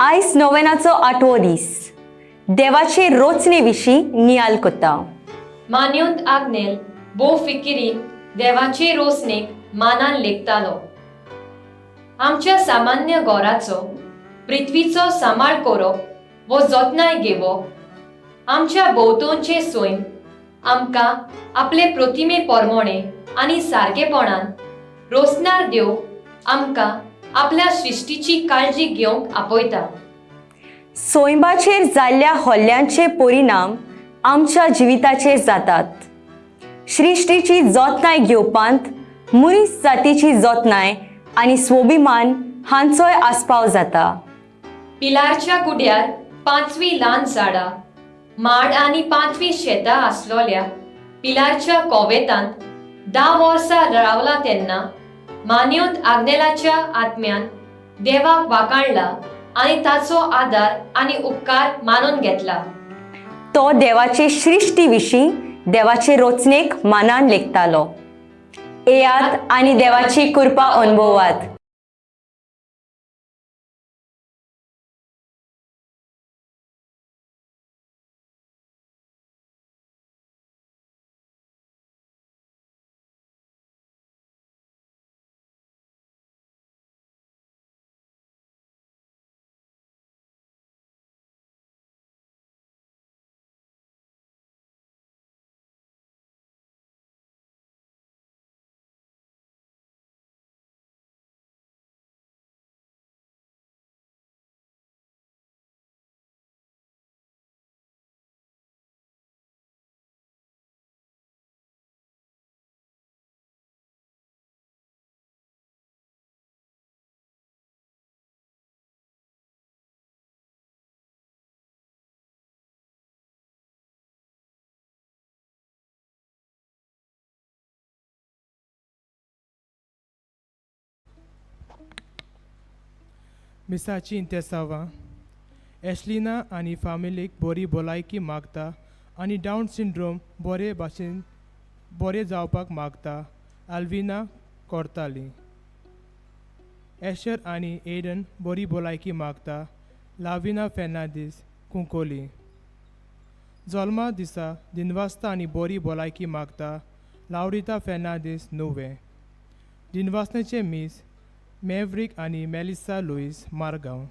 आयज नोवेनाचो 8वो दीस देवाचे रोचने विशीं नियाल कोत्ता. मान्योंत आग्नेल भोव फिकिरीन देवाचे रोसनेक मानान लेखतालो. आमच्या सामान्य गोराचो पृथ्वीचो सांबाळ करप वो जतनाय घेवप आमच्या भोवतणचे सोयम आमकां आपले प्रतिमे पोरमोणे आनी सारकेपणान रोसनार देव आमकां आपल्या सृश्टीची काळजी घेवंक आपयता. सोयंबाचेर जाल्ल्या हल्ल्यांचे परिणाम आमच्या जिविताचेर जातात. सृश्टीची जतनाय घेवपांत मनीस जातीची जतनाय आनी स्वाभिमान हांचोय आस्पाव जाता. पिलारच्या कुड्यार 5वी ल्हान झाडां माड आनी 5वी शेतां आसलोल्या पिलारच्या कोवेतांत 10 वर्सां रावला तेन्ना मान्योंत आग्नेलाच्या आत्म्यान देवाक वाखाणला आनी ताचो आदार आनी उपकार मानून घेतला. तो देवाचे सृश्टी विशीं देवाचे रोचनेक मानान लेखतालो. येयात आनी देवाची कृपा अनुभवात. मिसाची इंतेसावां एशलिना आनी फामिलीक बरी भलायकी मागता आनी डावन सिंड्रोम बरे भाशेन बरें जावपाक मागता. आल्विना कोरताली. एशर आनी एडन बरी भलायकी मागता. लाविना फेर्नांदीस कुंकोली. जल्मा दिसा दिनवासता आनी बरी भलायकी मागता. लावरिता फेर्नांदीस नुवे. दिनवासनेचे मीस मेवरिक आनी मेलिसा लुईस मारगांव.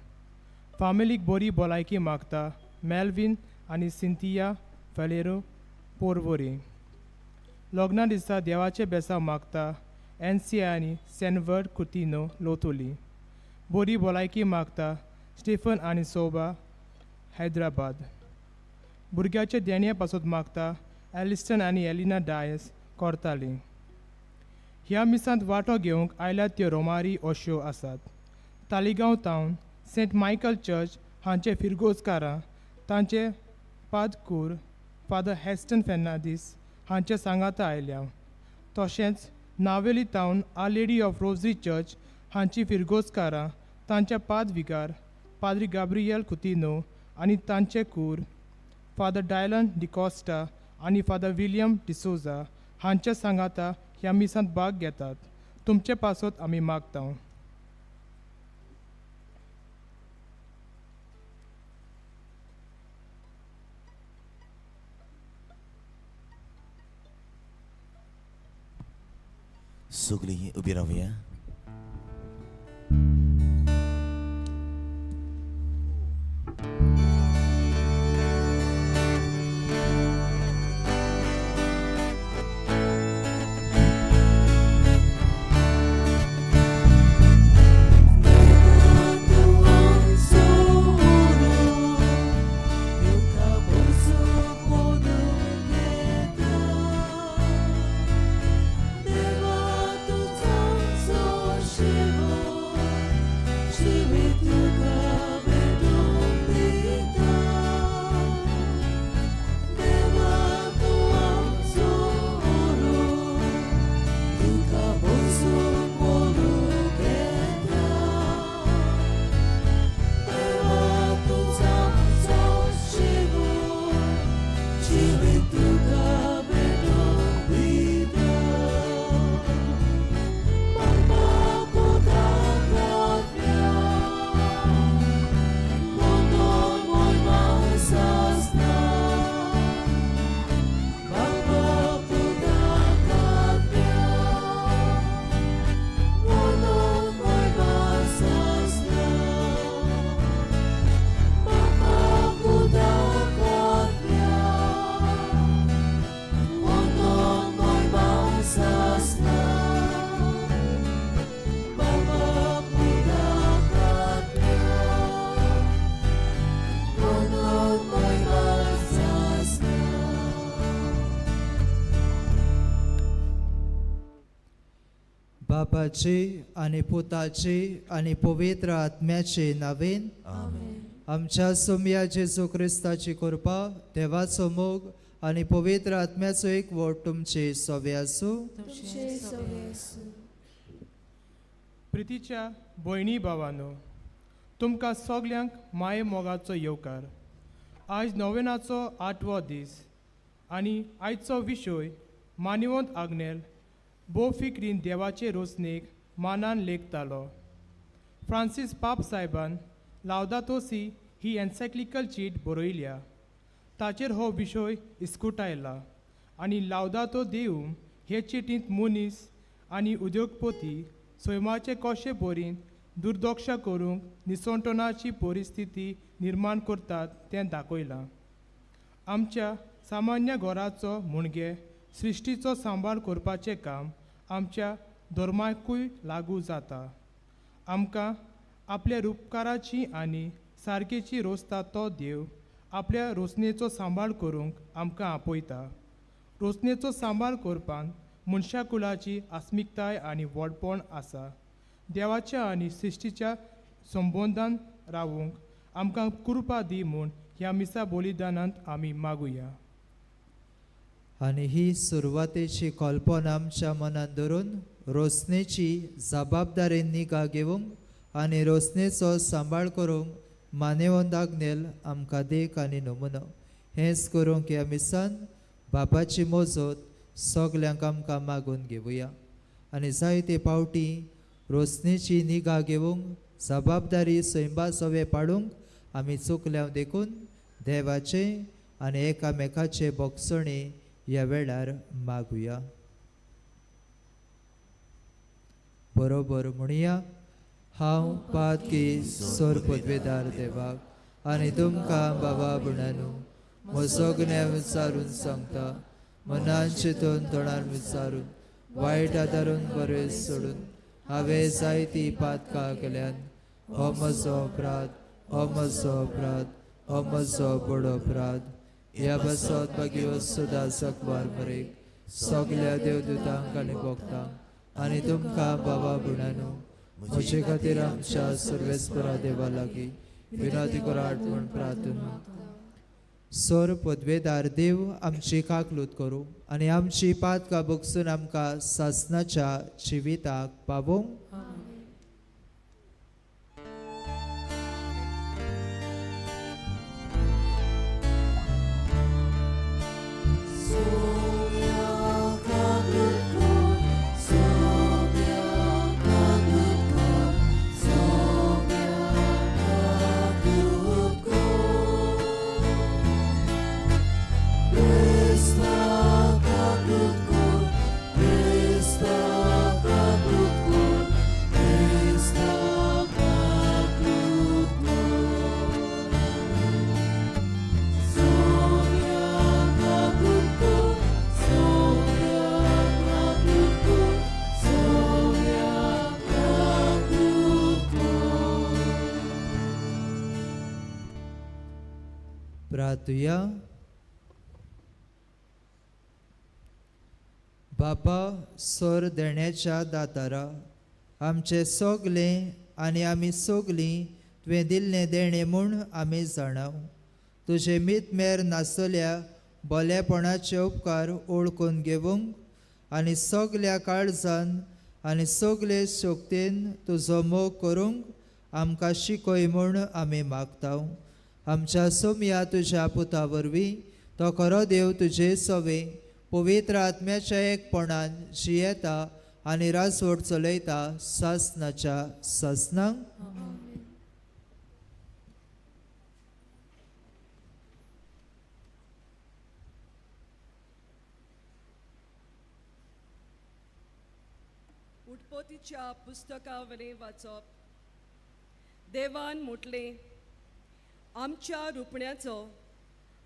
फामिलीक बरी भलायकी मागता. मेल्विन आनी सिंथिया फेलेरो पोरवोरी. लग्ना दिसा देवाचे बेसांव मागता. एनसी आनी सेनवर्ड कुतिनो लोतोली. बरी भलायकी मागता. स्टीफन आनी सोबा हैदराबाद. भुरग्याचे देण्या पासत मागता. एलिस्टन आनी एलिना डायस कोरताली. ह्या मिसांत वांटो घेवंक आयल्यात त्यो रोमारी अश्यो आसात. तालिगांव टावन सेंट मायकल चर्च हांचे फिरगोजकारां तांचे पादकूर फादर हेस्टन फेर्नांदीस हांचे सांगाता आयल्या. तशेंच नावेली टावन Our Lady of Rosary church हांची फिरगोजकारां तांचे पादविकार पाद्री गाब्रियल कुतिनो आनी तांचे कूर फादर डायलन डिकॉस्टा आनी फादर विलियम डिसोजा हांचे सांगाता ह्या मिसांत भाग घेतात. तुमचे पासत आमी मागता. सगळीं उबी रावया. So बापाचे आनी पुताचे आनी पवित्र आत्म्याचे नावेन आमच्या सोम्या जेजू क्रिस्ताची कृपा, देवाचो मोग आनी पवित्र आत्म्याचो एकवट तुमचे सोबे आसूं. प्रितीच्या भयणी भावांनो, तुमकां सगल्यांक माये मोगाचो येवकार. आयज नोवेनाचो 8वो दीस आनी आयचो विशय मानिवंत आग्नेल बोफिक्रीन देवाचे रोसणेक मानान लेखतालो. फ्रांसीस पाप साहेबान लावदातो सी ही एन्सायक्लिकल चीट बरयल्या. ताचेर हो विशय इस्कुटायला आनी लावदातो देवूम हे चिटींत मनीस आनी उद्योगपती सैमाचे कशे परीन दुर्दक्षा करूंक निसंटोनाची परिस्थिती निर्माण करतात तें दाखयलां. आमच्या सामान्य घराचो मुणगे सृश्टीचो सांबाळ करपाचें काम आमच्या धर्माकूय लागू जाता. आमकां आपल्या उपकाराची आनी सारकेची रोसता तो देव आपल्या रोसणेचो सांबाळ करूंक आमकां आपयता. रोसणेचो सांबाळ करपान मनशाकुलाची आस्मिकताय आनी व्हडपण आसा. देवाच्या आनी सृश्टीच्या संबंदान रावूंक आमकां कृपा दी म्हूण ह्या मिसा बलिदानांत आमी मागुया. आनी ही सुरवातेची कल्पना आमच्या मनात धरून रोसणेची जबाबदारी निगा घेवंक आनी रोसणेचो सांबाळ करूंक मानेवंत आग्नेल आमकां देख आनी नमुनो. हेंच करूंक ह्या मिसान बापाची मोजत सगल्यांक आमकां मागून घेवया. आनी जायते पावटी रोसणेची निगा घेवंक जबाबदारी सैमा सवे पाडूंक आमी चुकल्यांव देखून देवाचे आनी एकामेकाचे बोगसणे ह्या वेळार मागुया. बरोबर म्हणुया. हांव पातकी सोर पदवेदार देवाक आनी तुमकां बाबा भुणानू म्हजो गुन्यांव विचारून सांगता. मनान चिंतून तोंडार विचारून वायट आदारून बरें सोडून हांवें जायती पातकां केल्यान हो म्हजो अपराध, हो म्हजो अपराध, हो म्हजो बडो अपराध. ह्या बसत बागयो सुदा सकवार मरेक सगल्या देवदूतांक आनी भक्तांक आनी तुमकां बाबा भुणानू म्हजे खातीर आमच्या सर्वेस्परा देवा लागीं विनंती करात म्हूण प्रार्थना. सोर पदवेदार देव आमची काकलूत करूं आनी आमची पातकां भोगसून आमकां सासणाच्या जिविताक पावोवंक. प्रार्थुया. बापा सोर देण्याच्या दातारा, आमचे सोगले आनी आमी सोगलीं तुवें दिल्लें देणें म्हूण आमी जाणाव. तुजे मितमेर नासल्या बोलेपणाचे उपकार ओळखून घेवंक आनी सगल्या काळजान आनी सगले शक्तीन तुजो मोग करूंक आमकां शिकय म्हूण आमी मागताव. आमच्या सोम्या तुज्या पुता वरवीं तो खरो देव तुजे सवे पवित्र आत्म्याच्या एकपणान जियेता आनी रासवट चलयता सासणाच्या सासणांक. उटपोतीच्या पुस्तका वरें वाचप. देवान म्हटलें, आमच्या रुपण्याचो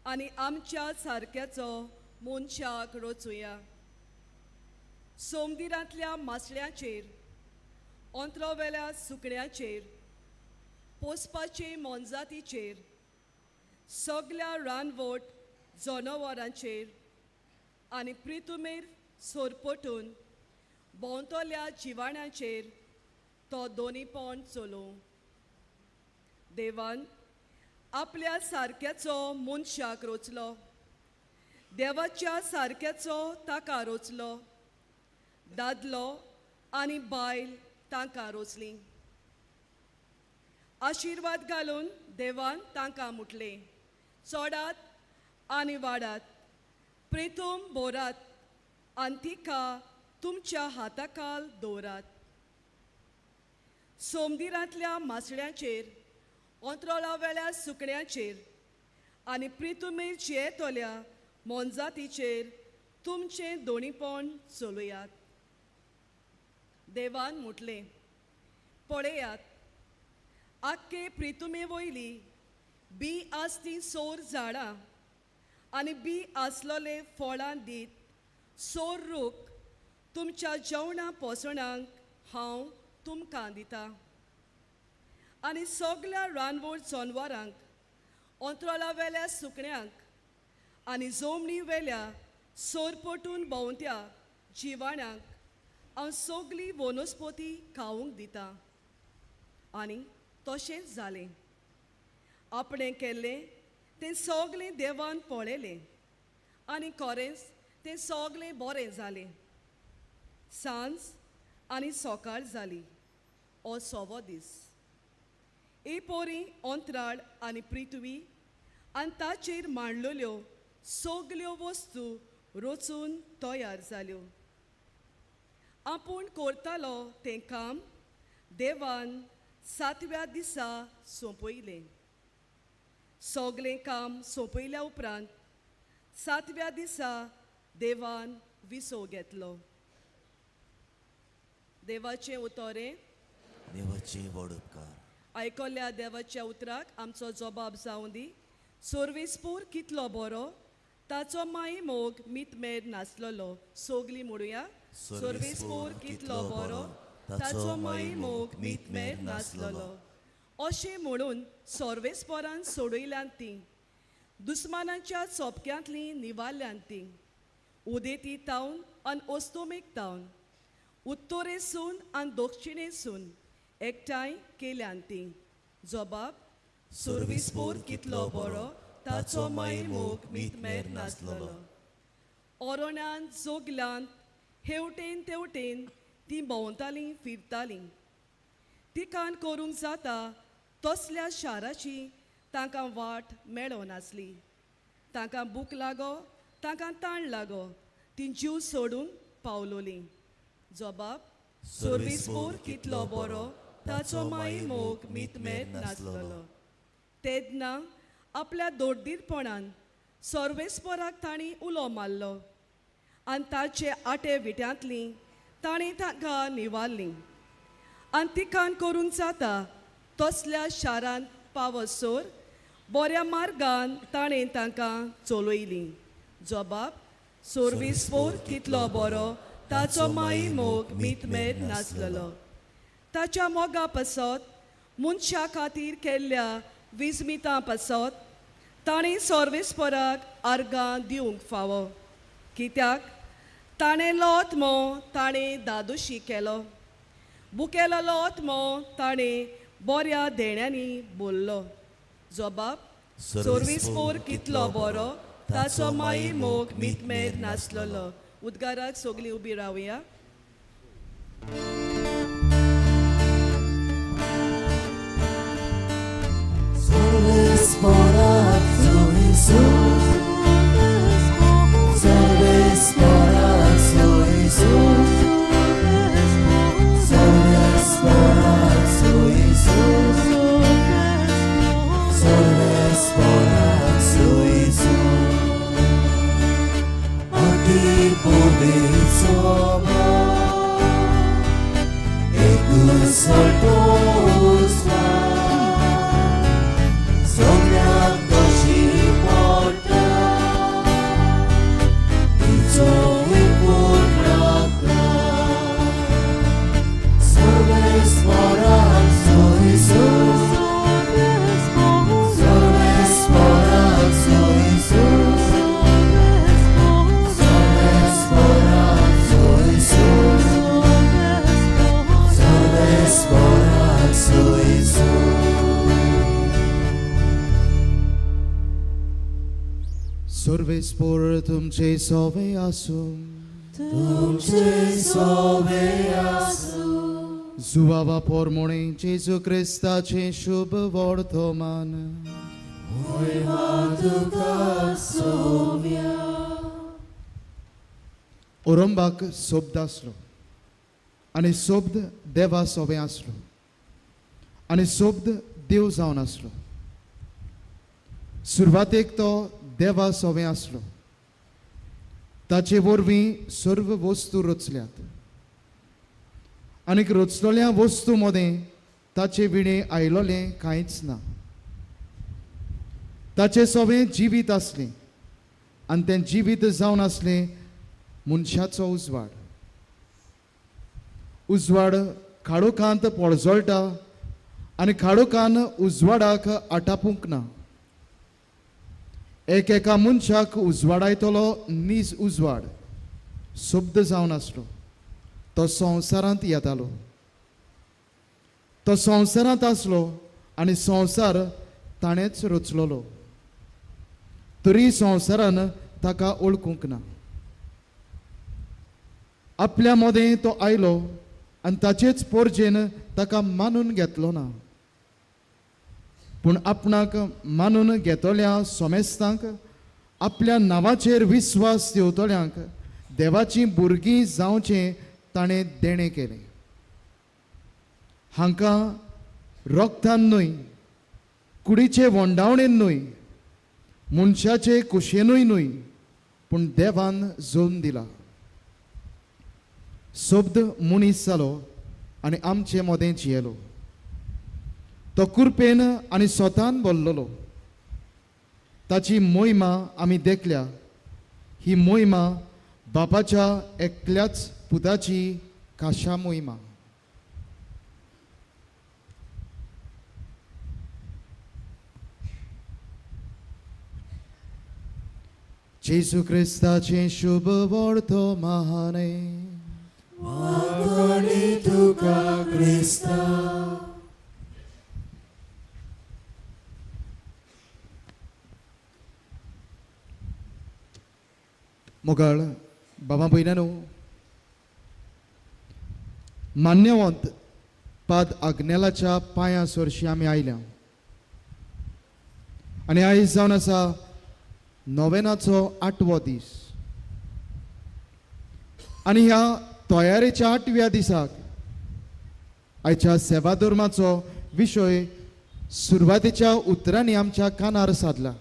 आनी आमच्या सारक्याचो मनशाक रचुया. सोमदिरांतल्या मासळ्याचेर, अंतरावेल्या सुकण्याचेर, पोसपाचे मोनजातीचेर, सगल्या रानवट जनावरांचेर आनी प्रितुमेर सोरपटून भोंवतल्या जिवाण्याचेर तो दोनीपण चलोवं. देवान आपल्या सारक्याचो मनशाक रोचलो. देवाच्या सारक्याचो ताका रोचलो. दादलो आनी बायल तांकां रोचलीं. आशिर्वाद घालून देवान तांकां म्हटलें, चोडात आनी वाडात, प्रेतूम बोरात आनी तिका तुमच्या हाताखाल दवरात. सोमदिरांतल्या मासळ्यांचेर, अंतरोळावेल्या सुकण्यांचेर आनी प्रितुमेर जियेतोल्या मोनजातीचेर तुमचें दोनीपण चलयात. देवान म्हटलें, पळयात, आख्खे प्रितुमे वयली बी आसती सोर झाडां आनी बी आसलोले फळां दीत सोर रूख तुमच्या जेवणा पोसणांक हांव तुमकां दितां. आनी सगल्या रानवळ जनवरांक, अंतराळा वेल्या सुकण्यांक आनी जमनी वेल्या सोरपटून भोंवत्या जिवाण्यांक हांव सगली वनस्पती खावंक दितां. आनी तशेंच जालें. आपणें केल्लें तें सगलें देवान पळयलें आनी खरेंच तें सगलें बरें जालें. सांज आनी सकाळ जाली, हो 6वो दीस. एपोरी अंतराळ आनी पृथ्वी आनी ताचेर मांडलेल्यो सगल्यो वस्तू रचून तयार जाल्यो. आपूण करतालो तें काम देवान 7व्या दिसा सोंपयलें. सगलें काम सोंपयल्या उपरांत 7व्या दिसा देवान विसो घेतलो. देवाचें उतोरें. देवाचे व्हड उपकार. आयकल्ल्या देवाच्या उतराक आमचो जबाब जावं दी. सर्वेस्पूर कितलो बरो, ताचो माई मोग मितमेर नासलोलो. सोगली म्हणुया. सर्वेस्पूर कितलो बरो, ताचो माई मोग मितमेर नासलोलो. अशें म्हणून सर्वेस्परान सोडयल्यान तीं, दुस्मानाच्या चोपक्यांतलीं निवाल्ल्यान तीं, उदेती तावन आनी ओस्तोमेक तावन, उत्तरेसून आनी दक्षिणेसून एकठांय केल्यान तीं. जबाब. सर्वेस्पूर कितलो बरो, ताचो माई मोग मितमेर नासलोलो. ओरोण्यांत जोगल्यांत हेवटेन तेवटेन तीं भोंवतालीं फिरतालीं. तिकान करूंक जाता तसल्या शाराची तांकां वाट मेळो नासली. तांकां भूक लागो, तांकां ताण लागो, तीं जीव सोडून पावलोलीं. जबाब. सर्वेस्पूर कितलो बरो, ताचो माई मोग मितमेर नासलोलो. तेदना आपल्या दोड्डीरपणान सर्वेस्पराक तांणी उलो मारलो आनी ताचे आटे विट्यांतलीं ताणें तांकां निवारलीं. आनी तिकान करूंक जाता तसल्या शारांत पावसोर बऱ्या मार्गान ताणें तांकां चलयलीं. जबाब. सर्वेस्पूर कितलो बरो, ताचो माई मोग मितमेर नासलोलो. ताच्या मोगा पासत मनशा खातीर केल्ल्या विजमितां पासत ताणें सर्वेस्पराक आर्गां दिवंक फावो. कित्याक ताणें आत्मो ताणें दादोशी केलो. बुकेलो आत्मो ताणें बऱ्या देण्यांनी बोल्लो. जबाब. सर्वेस्पूर कितलो बरो, ताचो माई मोग मितमेर नासलोलो. उद्गाराक सगलीं उबी रावया. सर्वेस्पराक जो Jesus, सर्वेस्पराक जो Jesus, सर्वेस्पराक जो Jesus, सर्वेस्पराक जो Jesus. Aki powiedzono, Egus soltosła. Sognia dosi pod सर्वेस्पोर तुमचे सोवे आसूं तुमचे सोवे आसूं जुवावा पोरमोणे जेजू क्रिस्ताचे शुभ वर्तमान महिमा तुका सोम्या ओरंबाक सोबद आसलो आनी सोबद देवा सोबे आसलो आनी सोबद देव जावन आसलो. सुरवातेक तो देवा सोबे आसलो. ताचे वरवीं सर्व वस्तू रचल्यात आनीक रचलोल्या वस्तू मदें ताचे विणे आयलोलें कांयच ना. ताचे सोबे जिवीत आसलें आनी तें जिवीत जावन आसलें मनशाचो उजवाड. उजवाड काळोखांत पळजळटा आनी काळोखान उजवाडाक आटापूंक ना. एका मनशाक उजवाडायतलो नीज उजवाड सोबद जावन आसलो. तो संवसारांत येतालो. तो संवसारांत आसलो आनी संवसार ताणेंच रचलोलो. तरी संवसारान ताका ओळखूंक ना. आपल्या मदें तो आयलो आनी ताचेच पोरजेन ताका मानून घेतलो ना. पूण आपणाक मानून घेतोल्या सोमेस्तांक आपल्या नांवाचेर विस्वास दवरतल्यांक देवाचीं भुरगीं जावचें ताणें देणें केलें. हांकां रोगतान न्हय, कुडीचे वोंडावणेन न्हय, मनशाचे कुशेनूय न्हय, पूण देवान जोन दिला. सोबद मनीस जालो आनी आमचे मदें जियेलो. तो कुरपेन आनी स्वतान बोल्लोलो. ताची मोहिमा आमी देखल्या. ही मोहिमा बापाच्या एकल्याच पुताची खाशा मोहिमा. जेजू क्रिस्ताचे शुभ वर्तमाने मागणी तुका क्रिस्ता मोगाळ बाबा भयणानो, मान्यवंत पाद आग्नेलाच्या पांया सरशी आमी आयल्या आनी आयज जावन आसा नोवेनाचो 8वो दीस. आनी ह्या तयारेच्या 8व्या दिसाक आयच्या सेवा धर्माचो विशय सुरवातेच्या उतरांनी आमच्या कानार सादला.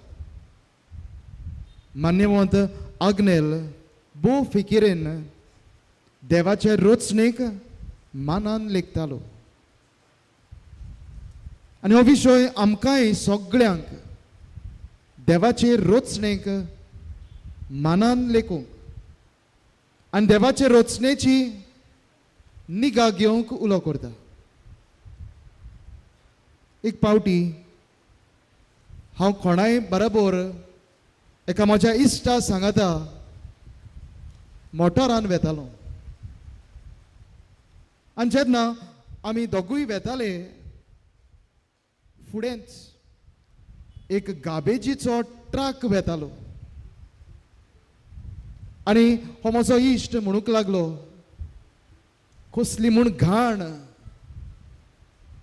मान्यवंत आग्नेल भोव फिकिरेन देवाचे रचनेक मानान लेखतालो. आनी हो विशय आमकांय सगळ्यांक देवाचे रचनेक मानान लेखूंक आनी देवाचे रचनेची निगा घेवंक उलो करता. एक पावटी हांव कोणाय बरोबर एका म्हज्या इश्टा सांगाता मोटारान वेतालो. आनी जेन्ना आमी दोगूय वेताले, फुडेंच एक गाबेजीचो ट्रक वेतालो. आनी हो म्हजो इश्ट म्हणूंक लागलो, कसली म्हूण घाण,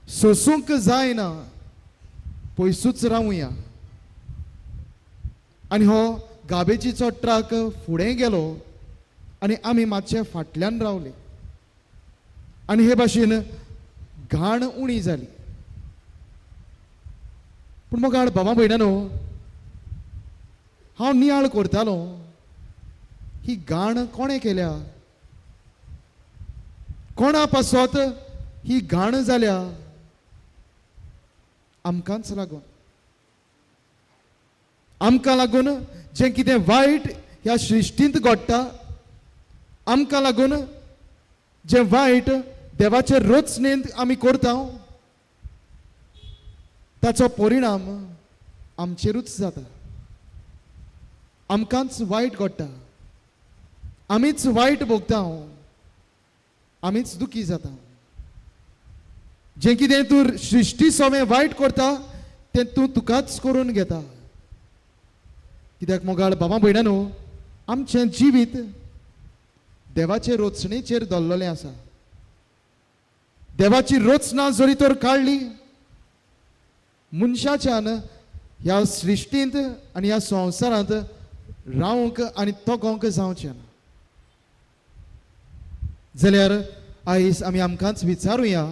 सोसूंक जायना, पयसूच रावुया. आनी हो गाबेजीचो ट्रक फुडें गेलो आनी आमी मातशे फाटल्यान रावले. आनी हे भाशेन घाण उणी जाली. पूण मोगाळ बाबा भयणानो, हांव नियाळ करतालो, ही घाण कोणें केल्या? कोणा पासत ही घाण जाल्या? आमकांच लागून. आमकां लागून जें कितें वायट ह्या सृश्टींत घडटा, आमकां लागून जें वायट देवाचे रचनेंत आमी करता, ताचो परिणाम आमचेरूच जाता. आमकांच वायट घडटा, आमीच वायट भोगता, आमीच दुखी जाता. जें कितें तूं सृश्टी सोबे वायट करता तें तूं तुकाच करून घेता. कित्याक मोगाळ बाबा भयणांनो, आमचें जिवीत देवाचे रोचणेचेर दल्ललें आसा. देवाची रोचना जरी तर काडली, मनशाच्यान ह्या सृश्टींत आनी ह्या संवसारांत रावंक आनी तोगोंक जावचें ना. जाल्यार आयज आमी आमकांच विचारुया,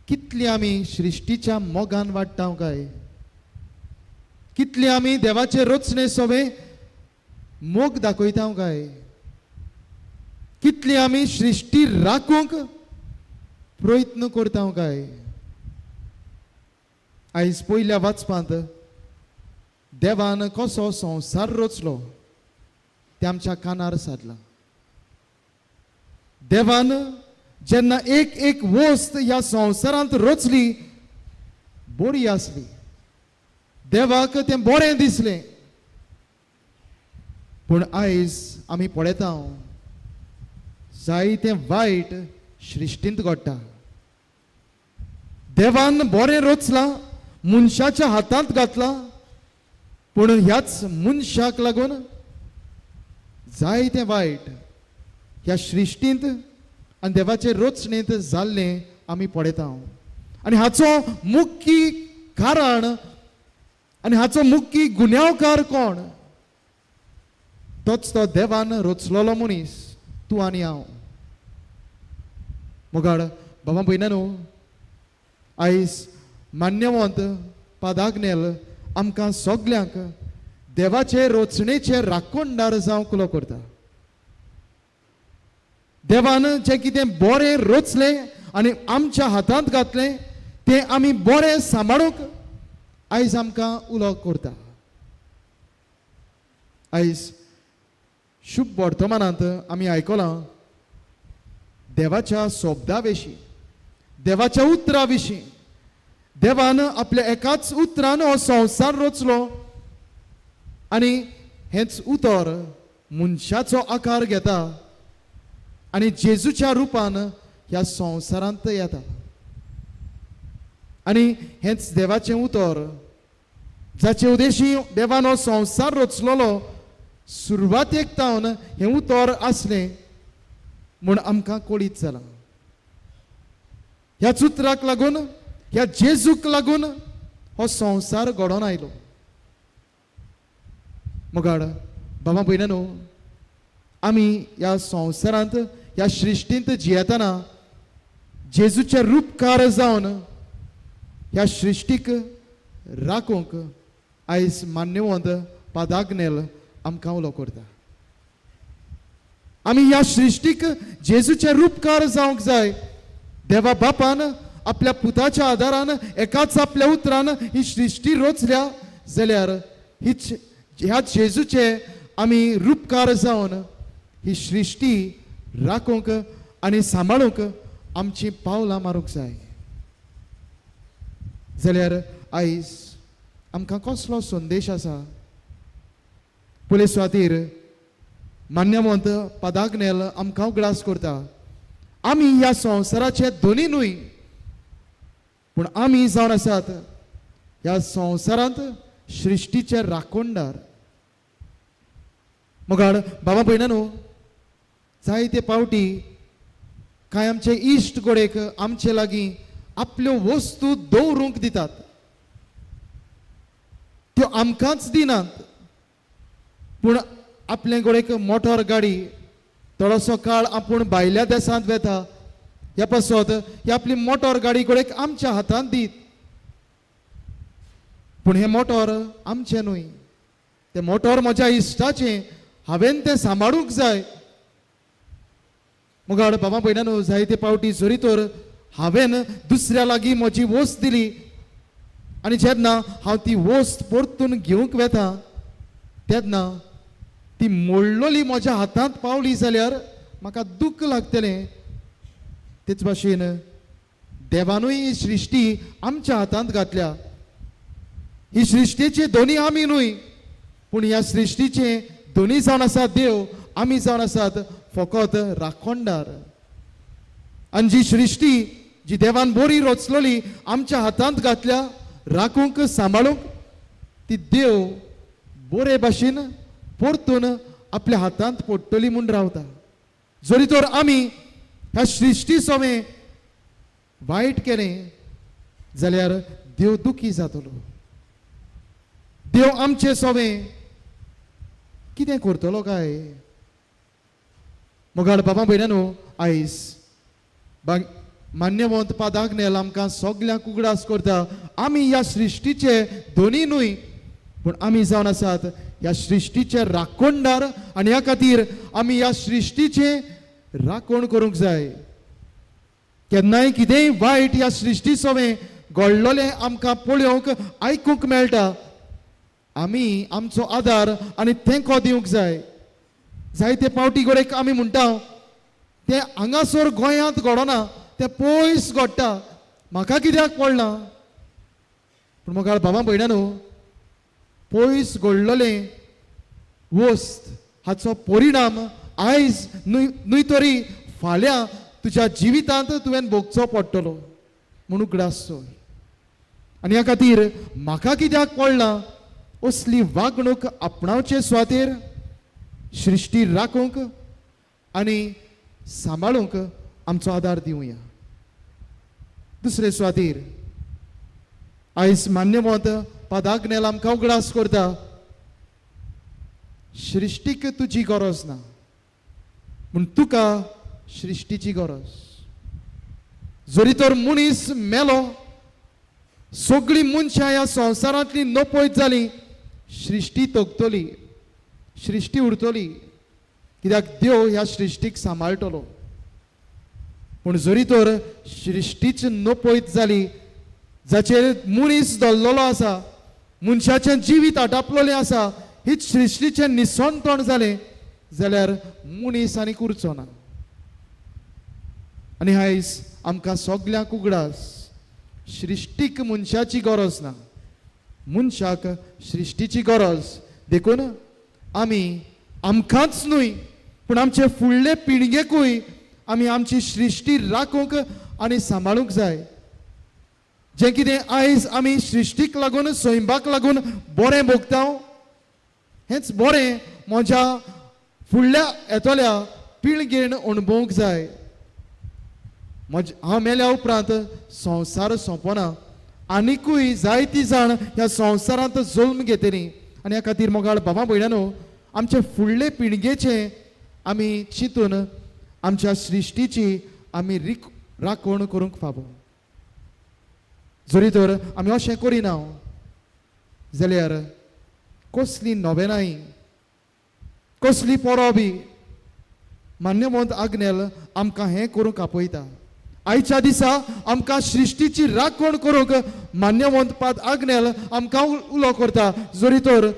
कितली आमी सृश्टीच्या मोगान वाडटा काय, कितली आमी देवाचे रोचणे सोबे मोग दाखयता काय, कितली आमी सृश्टी राखूंक प्रयत्न करता काय. आयज पयल्या वाचपांत देवान कसो संवसार रचलो ते आमच्या कानार सादला. देवान जेन्ना एक एक वस्त ह्या संवसारांत रचली बरी आसली, देवाक तें बरें दिसलें. पूण आयज आमी पळयता जायतें वायट सृश्टींत घडटा. देवान बरें रचलां, मनशाच्या हातांत घातलां, पूण ह्याच मनशाक लागून जायतें वायट ह्या सृश्टींत आनी देवाचे रचणेंत जाल्लें आमी पळयता. आनी हाचो मुख्य कारण आनी हाचो मुख्य गुन्यांवकार कोण? तोच तो देवान रचलोलो मनीस, तूं आनी हांव. मोगाळ बाबा भयणांनो, आयज मान्यवंत पादाग्नेल आमकां सगल्यांक देवाचे रचणेचे राखणदार जावंक उलो करता. देवान जें कितें बरें रचलें आनी आमच्या हातांत घातलें तें आमी बरें सांबाळूंक आयज आमकां उलो करता. आयज शुभ वर्तमानांत आमी आयकलां देवाच्या सोबदा विशीं, देवाच्या उतरा विशीं. देवान आपल्या एकाच उतरान हो संवसार रचलो आनी हेंच उतर मनशाचो आकार घेता आनी जेजूच्या रुपान ह्या संवसारांत येता. आनी हेंच देवाचें उतर, जाचे उद्देशी देवान हो संवसार रचलोलो. सुरवातेक तावन हें उतर आसलें म्हूण आमकां कळीत जालां. ह्याच उतराक लागून, ह्या जेजूक लागून हो संवसार घडोवन आयलो. मोगाळ बाबा भयणांनो, आमी ह्या संवसारांत ह्या सृश्टींत जियेतना जेजूचे रूपकार जावन ह्या सृश्टीक राखूंक आयज मान्यवंत पादाग्नेल आमकां उलो करता. आमी ह्या सृश्टीक जेजूचे रूपकार जावंक जाय. देवा बापान आपल्या पुताच्या आदारान एकाच आपल्या उतरान ही सृश्टी रचल्या, जाल्यार ह्या जेजूचे आमी रूपकार जावन ही सृश्टी राखूंक आनी सांबाळूंक आमची पावलां मारूंक जाय. जाल्यार आयज आमकां कसलो संदेश आसा? पयले सुवातेर मान्यवंत पादाग्नेल आमकां उगडास करता, आमी ह्या संवसाराचे दोनी न्हय, पूण आमी जावन आसात ह्या संवसारांत सृश्टीचे राखणदार. मोगाळ बाबा भयणांनो, जायते पावटी कांय आमचे इश्ट गोडेक आमचे लागीं आपल्यो वस्तू दवरूंक दितात. त्यो आमकांच दिनात, पूण आपले गोडेक मोटर गाडी थोडोसो काळ आपूण भायल्या देशांत वेता, ह्या पासत ही आपली मोटर गाडी गोडेक आमच्या हातांत दीत. पूण हें मोटर आमचें न्हय, तें मोटर म्हज्या इश्टाचें, हांवें तें सांबाळूंक जाय. मोगाळ बाबा भयणांनो, जायते पावटी जरी तर हांवें दुसऱ्या लागीं म्हजी वस्त दिली आनी जेन्ना हांव ती वस्त परतून घेवंक वेता तेन्ना ती मोडलोली म्हज्या हातांत पावली जाल्यार म्हाका दूख लागतलें. तेच भाशेन देवानूय ही सृश्टी आमच्या हातांत घातल्या. ही सृश्टीचे दोनी आमी न्हय, पूण ह्या सृश्टीचे दोनी जावन आसात देव, आमी जावन आसात फकत राखणदार. आनी जी सृश्टी जी देवान बरी रचलोली आमच्या हातांत घातल्या राखूंक सांबाळूंक, ती देव बरे भाशेन परतून आपल्या हातांत पडटली म्हूण रावता. जरी तर आमी ह्या सृश्टी सोवें वायट केलें जाल्यार देव दुखी जातलो. देव आमचे सोवें कितें करतलो काय? मोगाळ बाबा भयणानो, आयज मान्यवंत पादाग्नेल आमकां सगल्यांक उगडास करता. आमी ह्या सृश्टीचे धनी न्हय, पूण आमी जावन आसात ह्या सृश्टीचे राखणदार, आनी ह्या खातीर आमी ह्या सृश्टीचे राखण करूंक जाय. केन्नाय कितेंय वायट ह्या सृश्टी सोवें घडलोलें आमकां पळोवंक आयकूंक मेळटा, आमी आमचो आदार आनी तेंको दिवंक जाय. जायते पावटी गोडेक आमी म्हणटा तें हांगासर गोंयांत घडना, तें पयस घडटा, म्हाका कित्याक पडना? पूण मोगाळ बाबा भयणानो, पयस घडलोलें वस्त हाचो परिणाम आयज न्हय तरी फाल्यां तुज्या जिवितांत तुवें भोगचो पडटलो म्हूण उगडास. आनी ह्या खातीर म्हाका कित्याक पडना असली वागणूक आपणावचे सुवातेर सृश्टी राखूंक आनी सांबाळूंक आमचो आदार दिवया. दुसरे सुवातेर आयज मान्यवंत पादाग्नेल आमकां उगडास करता, सृश्टीक तुजी गरज ना, पूण तुका सृश्टीची गरज. जरी तर मनीस मेलो, सगळीं मनशां ह्या संवसारांतली नपयत जालीं, सृश्टी तगतली, सृश्टी उरतली, कित्याक देव ह्या सृश्टीक सांबाळटलो. पूण जरी तर सृश्टीच नपयत जाली, जाचेर मनीस दल्लोलो आसा, मनशाचें जिवीत आटापलोलें आसा, हीच सृश्टीचें निसंतण जालें जाल्यार मनीस आनीक उरचो ना. आनी आयज आमकां सगल्यांक उगडास, सृश्टीक मनशाची गरज ना, मनशाक सृश्टीची गरज. देखून आमी आमकांच न्हय, पूण आमचे फुडले पिळगेकूय आमी आमची सृश्टी राखूंक आनी सांबाळूंक जाय. जें कितें आयज आमी सृश्टीक लागून, सैमाक लागून बरें भोगता, हेंच बरें म्हज्या फुडल्या येतल्या पिळगेन अणभवूंक जाय. हांव मेल्या उपरांत संवसार सोंपना, आनिकूय जायतीं जाण ह्या संवसारांत जल्म घेतलीं. आनी ह्या खातीर मोगाळ बाबा भयणानो, आमचे फुडले पिळगेचें आमी चिंतून आमच्या सृश्टीची आमी राखण करूंक फावो. जरी तर आमी अशें करिना जाल्यार कसली नोवेनाय, कसली परबी मान्यवंत आग्नेल आमकां हें करूंक आपयता. आयच्या दिसा आमकां सृश्टीची राखण करूंक मान्यवंत पाद आग्नेल आमकां उलो करता. जरी तर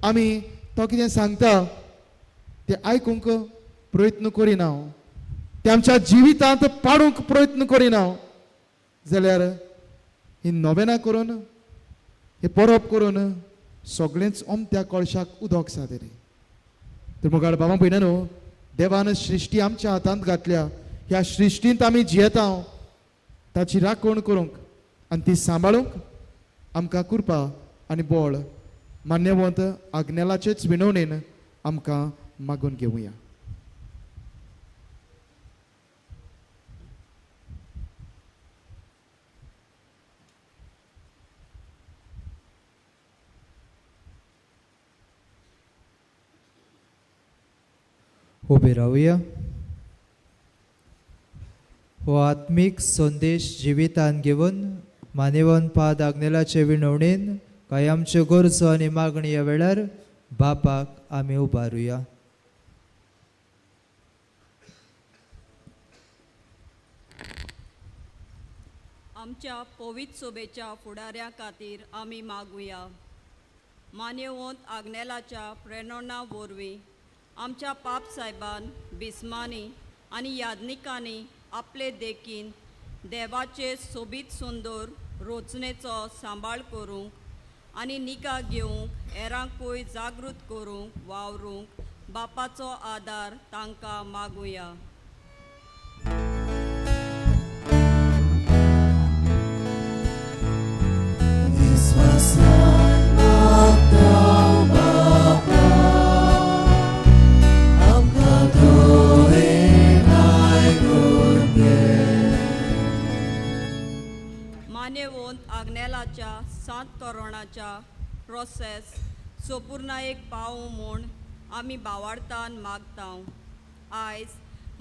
आमी तो कितें सांगता तें आयकूंक प्रयत्न करिना, तें आमच्या जिवितांत पाडूंक प्रयत्न करिना, जाल्यार ही नोवेनां करून, हे परब करून सगळेंच ओमत्या कळशाक उदक सादरी. तर मोगाळ बाबा भयणानो, देवान सृश्टी आमच्या हातांत घातल्या, ह्या सृश्टींत आमी जियेता, ताची राखण करूंक आनी ती सांबाळूंक आमकां कृपा आनी बळ मान्यवंत आग्नेलाचेच विनवणेन आमकां मागून घेवया. उबे रावया. हो आत्मीक संदेश जिवितान घेवन मानेवन पाद आग्नेलाचे विनवणेन काय आमच्यो गरजो आनी मागणी ह्या वेळार बापाक आमी उबारुया. आमच्या पवित्र सोबेच्या फुडाऱ्या खातीर आमी मागुया. मान्यवंत आग्नेलाच्या प्रेरणा वरवीं आमच्या पाप सायबान बिस्मांनी आनी यादनिकांनी आपले देखीन देवाचे सोबीत सुंदर रोचणेचो सांबाळ करूंक आनी निगा घेवंक हेरांकूय जागृत करूंक वावरूंक बापाचो आदार तांकां मागुया. विस्वासान मागता प्रोसेस सोपुर्नायेक पावूं म्हूण आमी भावार्थान मागतां. आयज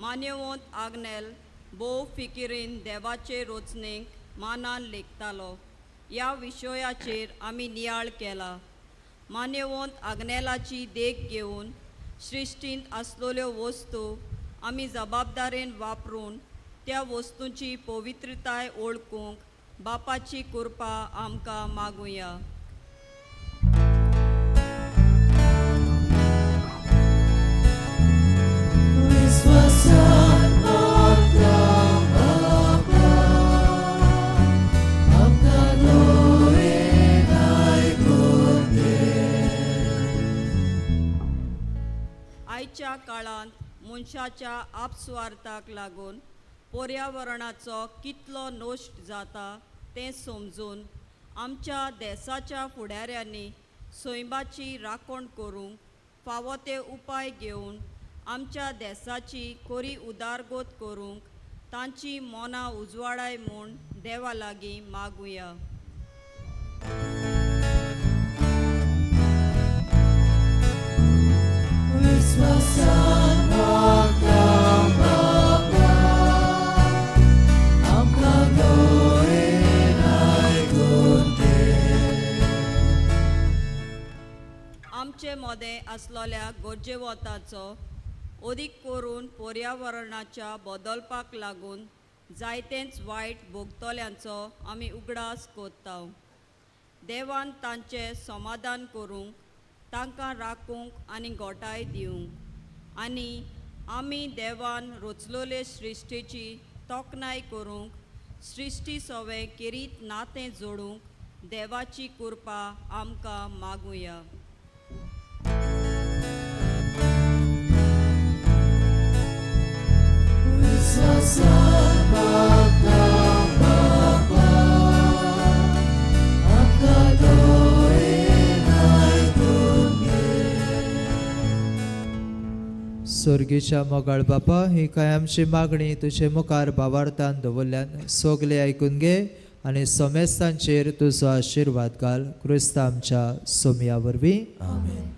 मान्यवंत आग्नेल भोव फिकिरीन देवाचे रोचणेक मानान लेखतालो. ह्या विशयाचेर आमी नियाळ केला. मान्यवंत आग्नेलाची देख घेवन सृश्टींत आसलेल्यो वस्तू आमी जबाबदारेन वापरून त्या वस्तूंची पवित्रताय ओळखूंक बापाची कृपा आमकां मागुया. विश्वासान मागता बाबा, आमकां दोळेन आयकून घे. आयच्या काळांत मनशाच्या आपस्वार्थाक लागून पर्यावरणाचो कितलो नश्ट जाता तें समजून आमच्या देशाच्या फुडाऱ्यांनी सैमाची राखण करूंक फावो ते उपाय घेवन आमच्या देशाची खरी उदारगत करूंक तांची मनां उजवाडाय म्हूण देवा लागीं मागुया. विश्वासान मागता बाबा, आमकां दोळेन आयकून घे. आमचे मदें आसलेल्या गरजेवतांचो अदीक करून पर्यावरणाच्या बदलपाक लागून जायतेच वायट भोगतल्यांचो आमी उगडास कोत्ताव. देवान तांचें समाधान करूंक, तांकां राखूंक आनी घोटाय दिवंक आनी आमी देवान रचलोले सृश्टीची तोखणाय करूंक सृश्टी सोवें केरीत नातें जोडूंक देवाची कृपा आमकां मागुया. विश्वासान मागता बाबा, आमकां दोळेन आयकून घे. स्वर्गीच्या मोगाळ बापा, ही काय आमची मागणी तुजे मुखार भावार्थान दवरल्यान सगळे आयकून घे आनी समेस्तांचेर तुजो आशिर्वाद घाल. क्रिस्त आमच्या सोमया वरवीं. आमेन.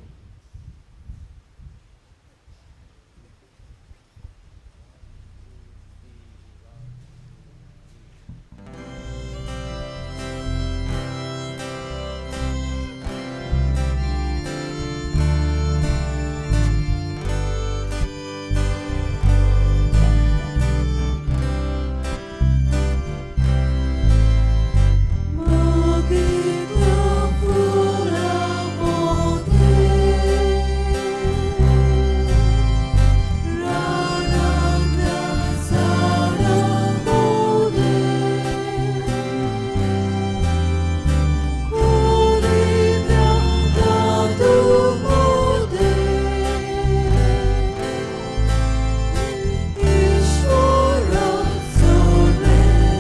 मागितला फुला मोठे, रानांतल्या झाडां मोठे, खोलींतल्या धातू मोठे, ईश्वराक सोडलेले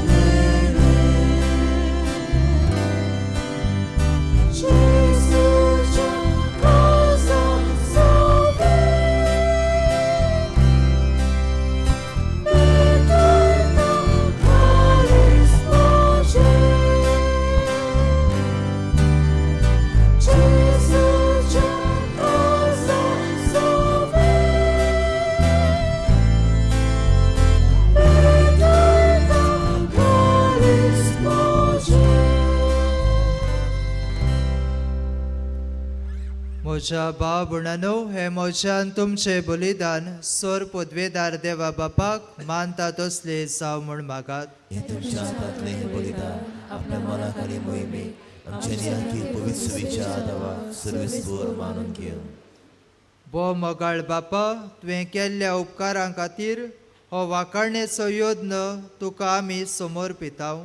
जेजूच्या काळजांत सोबे, बेतोयता काळीज म्हजें. जेजूच्या काळजांत सोबे, बेतोयता काळीज म्हजें. म्हज्या भाव भयणांनो, हे म्हज्यान तुमचे बलिदान सोर पदवेदार देवा बापाक मानता तसले जाव म्हूण मागात. हे तुमच्या हातांतलें हें बलिदान आपल्या मनाखाली मोहिमेक आमचे नियाकी पवित्र विचार देवा सर्वेस्वर मानून घेवन. बो मोगाळ बापा, तुवें केल्ल्या उपकारां खातीर हो वाखाणणेचो योद्न तुका आमी समर्पिताव.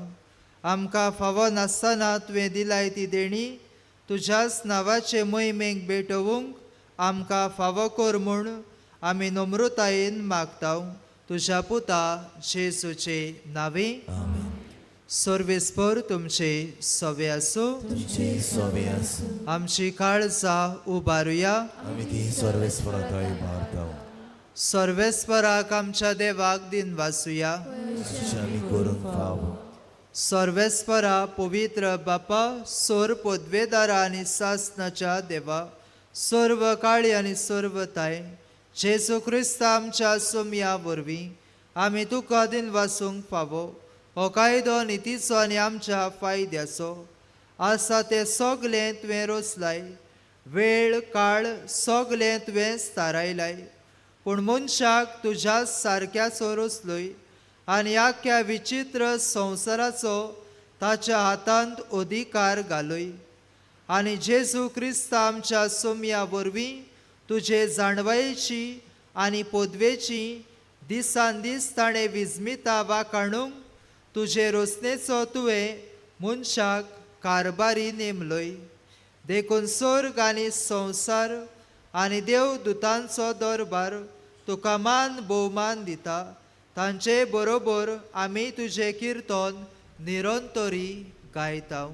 आमकां फावो नासतना तुवें दिलाय ती देणी तुज्याच नांवाचे मोहिमेक भेटोवंक आमकां फावो कर म्हूण आमी नम्रतायेन मागताव. तुज्या पुता जेजूचे नांवे. आमेन. सर्वेस्पर तुमचे सवे आसूं. तुमचे सोबे आसूं. आमची काळजां उबारुया. आमी ती सर्वेस्वराकाय मारताव. सर्वेस्पराक आमच्या देवाक दिन वाचुया. तुमचे आमी करूंक फाव. सर्वेस्परा पवित्र बापा सोर पदवेदारा आनी सासनाच्या देवा सर्व काळी आनी सर्व ताय जेसू क्रिस्त आमच्या सोमया वरवीं आमी तुका दिन वासूंक फावो हो कायदो नितीचो आनी आमच्या फायद्याचो आसा तें सगलें तुवें रोसलाय वेळ काळ सगलें तुवें स्थारायलाय पूण मनशाक तुज्या सारक्याचो रोसलोय आनी आख्या विचित्र संवसाराचो ताच्या हातांत अधिकार घालोय आनी जेजू क्रिस्त आमच्या सोमया वरवीं तुजे जाणवायेची आनी पदवेची दिसान दीस ताणें विजमिता वाखाणूंक तुजे रोसणेचो तुवें मनशाक कारबारी नेमलोय देखून स्वर्ग आनी संवसार आनी देवदूतांचो दरबार तुका मान भोवमान दिता तांचे बरोबर आमी तुजें किर्तन निरंतरी गायता.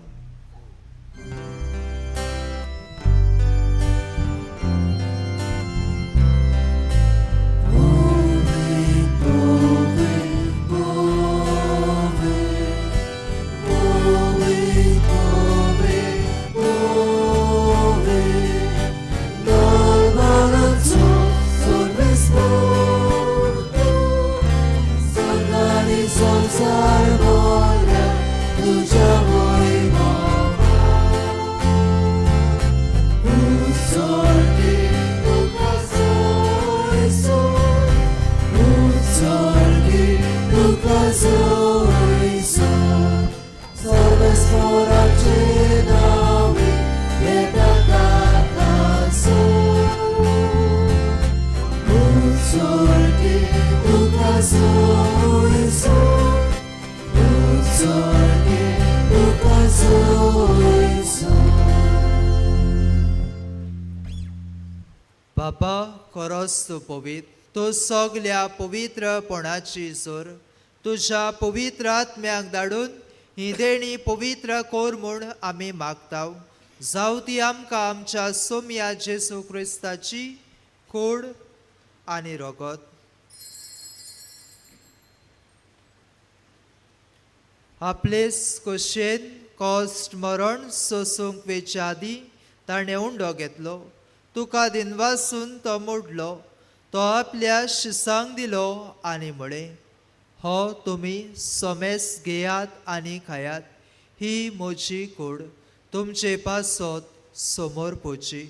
बापा खरोच तूं पवित्र तूं सगल्या पवित्रपणाची जोर तुज्या पवित्र आत्म्याक धाडून ही देणी पवित्र कोर म्हूण आमी मागता जावं ती आमकां आमच्या सोमया जेजू क्रिस्ताची कूड आनी रगत. आपलेस कुशेन कॉस्ट मरण सोसूंक वेच्या आदी ताणें उंडो घेतलो तुका दिनवासून तो मोडलो तो आपल्या शिसांक दिलो आनी म्हळें हो तुमी सोमेस घेयात आनी खायात ही म्हजी कूड तुमचे पासत समोर पोची.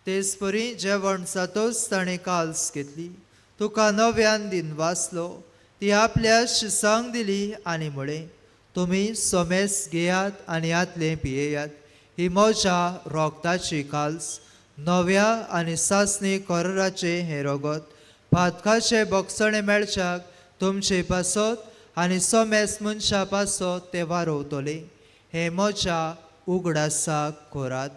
तेच परी जेवण जातोच ताणें काल्स घेतली तुका नव्यान दिनवासलो ती आपल्या शिसांक दिली आनी म्हळें तुमी सोमेस घेयात आनी आतलें पियेयात ही म्हज्या रोगताची काल्स नव्या आनी सासणी कोराचे हें रगत पातकाचे बोगसणे मेळच्याक तुमचे पासत आनी सोमेस मनशा पासत ते वारोवतले हें म्हज्या उगडासाक कोरात.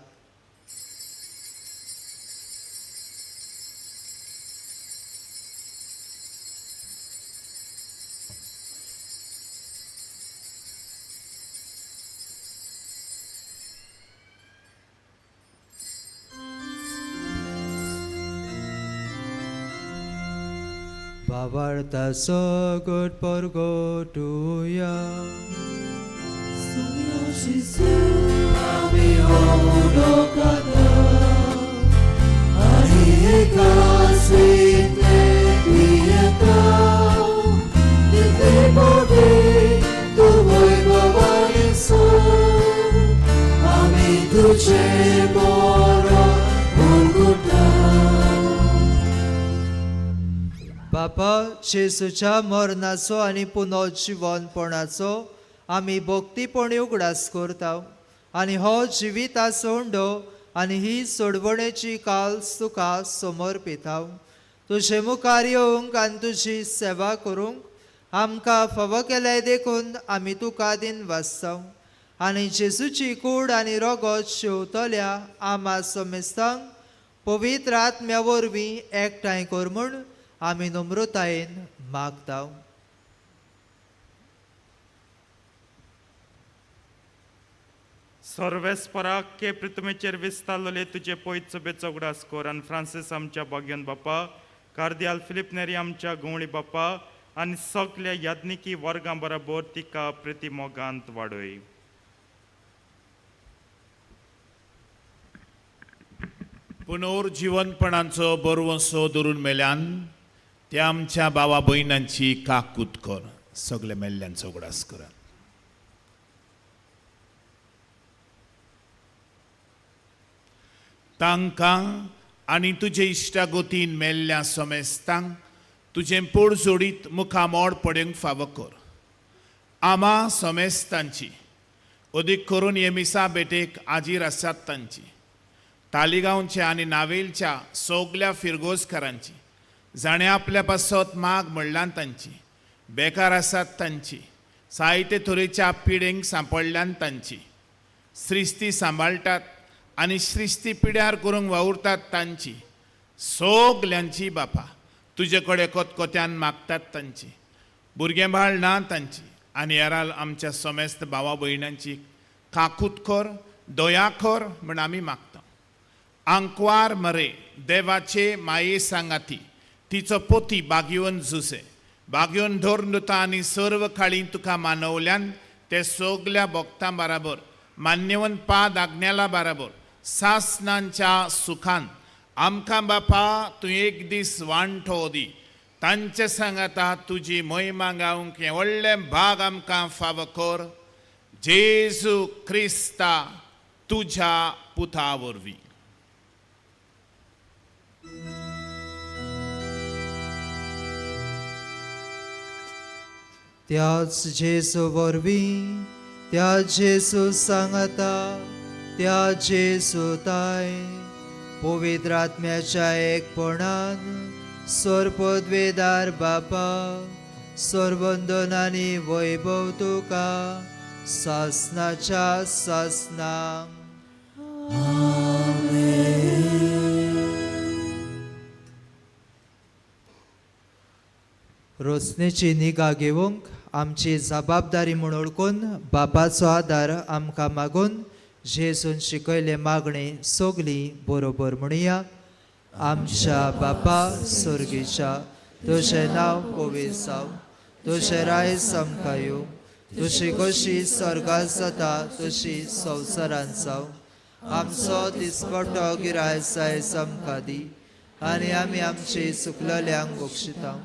Babartaso good porgo tuya. Señor Jesús, ami odokada, ahika svite piyata, ite bode tu voi bavaiso, ami tuje moro urguta. बापा जेसूच्या मरणाचो आनी पुनर्जीवनपणाचो आमी भक्तीपणी उगडास करता आनी हो जिविताचो उंडो आनी ही सोडवणेची काल्स तुका समर्पिता तुजे मुखार येवंक आनी तुजी सेवा करूंक आमकां फावो केल्याय देखून आमी तुका दिन वाचता आनी जेसूची कूड आनी रगत शेवतल्या आमा समेस्तांक पवित्र आत्म्या वरवीं एकठांय कर म्हूण आमी नम्रतायेन मागता. सर्वेस्पराक पृथ्वीचेर विस्तारलेले तुझे पवित्र सभेचो उगडास कर आनी फ्रांसीस आमच्या भाग्यन बापा कार्दियाल फिलिप नेरी आमच्या गवळी बापा आनी सगल्या याज्ञिकी वर्गां बरोबर तिका प्रतिमोगांत वाडय. पुनर्जीवनपणाचो बरवंसो धरून मेल्यान त्या आमच्या भावा भयणांची काकूत कर. सगल्या मेल्ल्यांचो उगडास कर. तांकां आनी तुजे इश्टागोतीन मेल्ल्या समेस्तांक तुजें पोड जोडीत मुखामोड पडूंक फावो कर. आमा समेस्तांची अदीक करून येमिसा बेटेक आजीर आसात तांची, तालिगांवच्या आनी नावेलच्या सगल्या फिरगोजकारांची, जाणें आपल्या पासत माग म्हणल्यान तांची, बेकार आसात तांची, जायते तरेच्या पिडेंक सांपडल्यान तांची, श्रिस्ती सांबाळटात आनी श्रिस्ती पिड्यार करूंक वावुरतात तांची सगल्यांची बापा तुजे कडेन कोतकोत्यान मागतात तांची, भुरगेंबाळ ना तांची आनी हेराल आमच्या समेस्त भावा भयणांची काकूत कर, दया कर म्हण आमी मागता. आंकवार मरे देवाचे माये सांगाती तिचो पोती बागयोन जुसे बागयोन धोरनुता आनी सर्व काळी तुका मानवल्यान ते सगल्या भक्तां बराबर मान्यवन पाद आज्ञाला बराबर सासनांच्या सुखान आमकां बापा तूं एक दीस वांटो दी. तांचे सांगाता तुजी महिमा गावंक हे व्हडलें भाग आमकां फावो कर. जेजू क्रिस्ता तुज्या पुता वरवीं. त्याच जेसू वरवीं त्या जेसू सांगता त्या जेसू ताय पवित्र आत्म्याच्या एकपणान सोरपदवेदार बापा सर्वंदनानी वैभव तुका सासनाच्या सासनांक. रोसनेची निगा घेवंक आमची जबाबदारी म्हूण ओळखून बापाचो आदार आमकां मागून जेसून शिकयले मागणे सगली बरोबर म्हणुया. आमच्या बापा स्वर्गीच्या तुजें नांव पवित्र जावं, तुजें रायज आमकां येवं, तुजी कशी स्वर्गांत जाता तशी संवसारांत जावं. आमचो दिसपट्टो गिरायज आयज आमकां दी आनी आमी आमची चुकलेल्यांक बक्षिता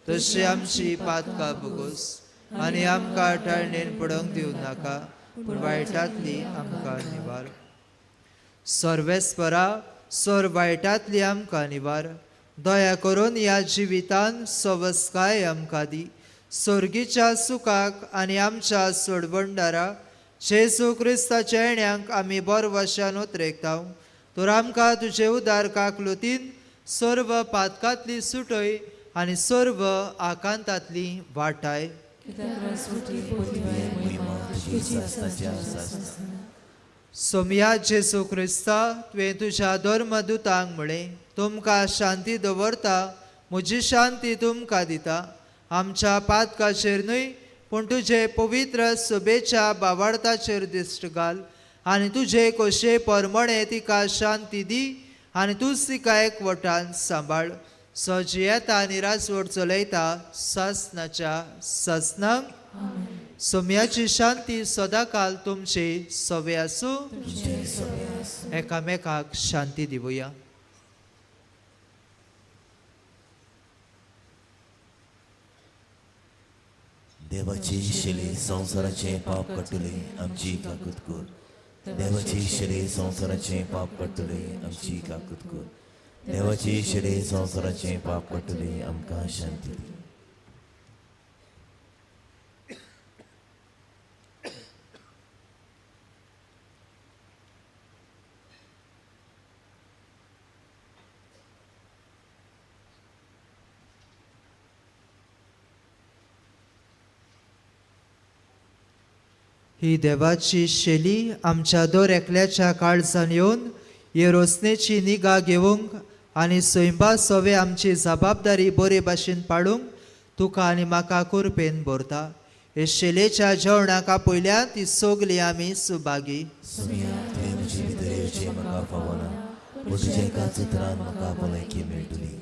तशी आमची पातकां भोगोस आनी आमकां टाळणेन पडोवंक दिवं नाका पूण वायटांतली आमकां निवार. सर्वेस्परा सोर वायटांतली आमकां निवार. दया करून ह्या जिवितान सवस्काय आमकां दी. स्वर्गीच्या सुखाक आनी आमच्या सोडवणदारा जेजू क्रिस्ताच्या येण्याक आमी बरो वशान उतरेकताव. तर आमकां तुजे उदार काकलुतीन सर्व पातकांतली सुटय आनी सर्व आकांतांतली वाटाय. सोमया जेसू क्रिस्ता तुवें तुज्या धर्मदुतांक म्हळें तुमकां शांती दवरता, म्हजी शांती तुमकां दिता. आमच्या पातकाचेर न्हय पूण तुजे पवित्र सभेच्या भावार्थाचेर दिश्ट घाल आनी तुजे कशे परमणे तिका शांती दी आनी तूं तिका एकवटान सांबाळ. सजी येता आनी राजवट चलयता सासनाच्या सासनांक. सोम्याची शांती सदांकाल तुमचे सवे आसूं. एकामेकाक शांती दिवया. देवाची शिले संसाराचे पाप कटुले आमची काकूत कर. देवाची शिले संसाराचे पाप कटुले आमची काकूत कर. देवाची शिले संसाराचे पाप कटुले आमकां शांती दी. ही देवाची शेली आमच्या दर एकल्याच्या काळजान येवन हे रोसनेची निगा घेवंक आनी स्वयंपा सवे आमची जबाबदारी बरे भाशेन पाळूंक तुका आनी म्हाका कुरपेन भरता. हे शेलेच्या जेवणाका पयल्या ती सगली आमी सुभागी सुनिया तुवें म्हजी भितर येवचें म्हाका फावना पूण तुज्या एकाच उतरान म्हाका भलायकी मेळटली